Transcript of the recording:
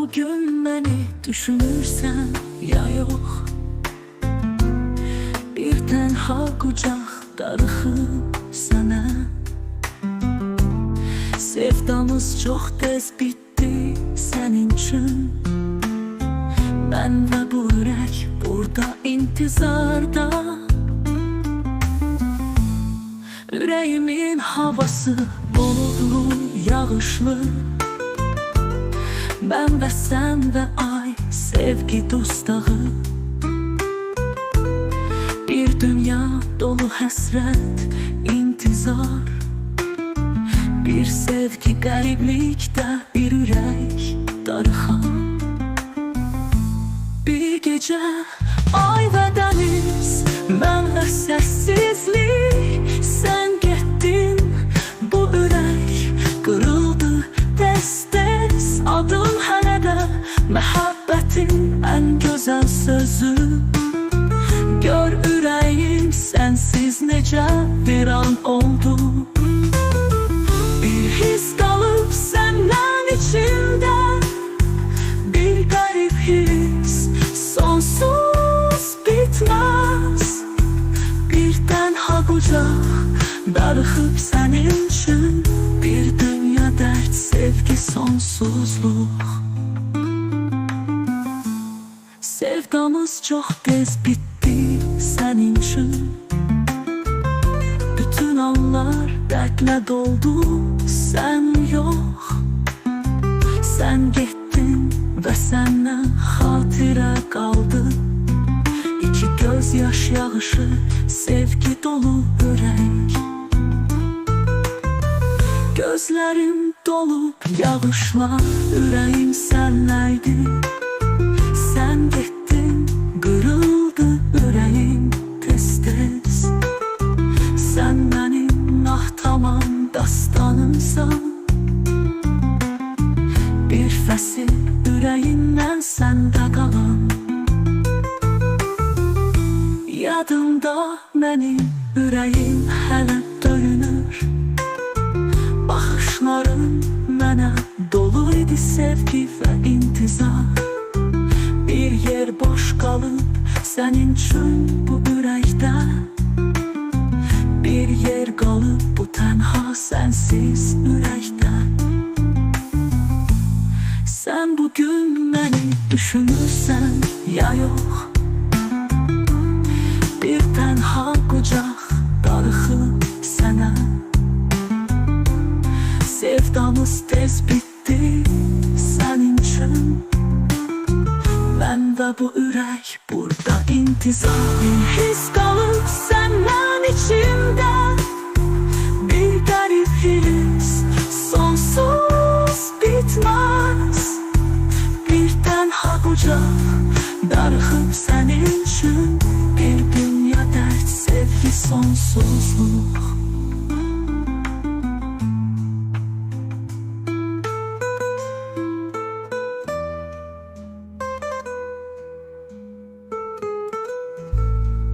bugün beni düşünürsen ya yok, bir tenha kucak darıxıb sənə. Sevdamız çox tez bitti sənin üçün. Ben ve bu yürek burada intizarda. Yüreğimin havası doludur yağışlı. Ben ve sen ve ay sevgi dustağı. Bir dünya dolu həsrət, intizar. Bir sevgi qəriblikdə, bir ürək darıxar. Bir gece ay ve deniz, ben ve sessizlik. Sen gittin, bu yürek kırıldı tez tez. Adın hələ də məhəbbətin en güzel sözü. Gör ürəyim sensiz necə viran oldu. Bir his qalıb səndən içimdə, bir qərib his, sonsuz bitmez. Bir tenha kucak darıxıb sənin üçün. Bir dünya dert, sevgi, sonsuzluq. Sevdamız çox tez bitti sənin üçün. Bütün anlar dərdlə doldu, sən yox. Sen gittin ve senden hatıra kaldı. İki gözyaş yağışı, sevgi dolu yürek. Gözlerim dolup yağışla, yüreğim senleydi. Sen gittin, kırıldı yüreğim tez tez. Sen benim tamam dastanımsan. Bir fəsil ürəyindən səndə qalan. Yadımda mənim ürəyim hələ döyünür. Baxışların mənə dolu idi sevgi və intizar. Bir yer boş qalıb sənin üçün bu ürəkdə. Bir yer qalıb bu tənha sənsiz ürəkdə. Sen bugün beni düşünürsen ya yok, bir tenha kucak darıxıb sənə. Sevdamız tez bitti sənin üçün. Ben ve bu ürək burada intizar. Bir his qalıb səndən içimdə, bir qərib his, sonsuz bitmez. Bir tenha kucak darıxıb sənin üçün. Bir dünya dert, sevgi, sonsuzluq.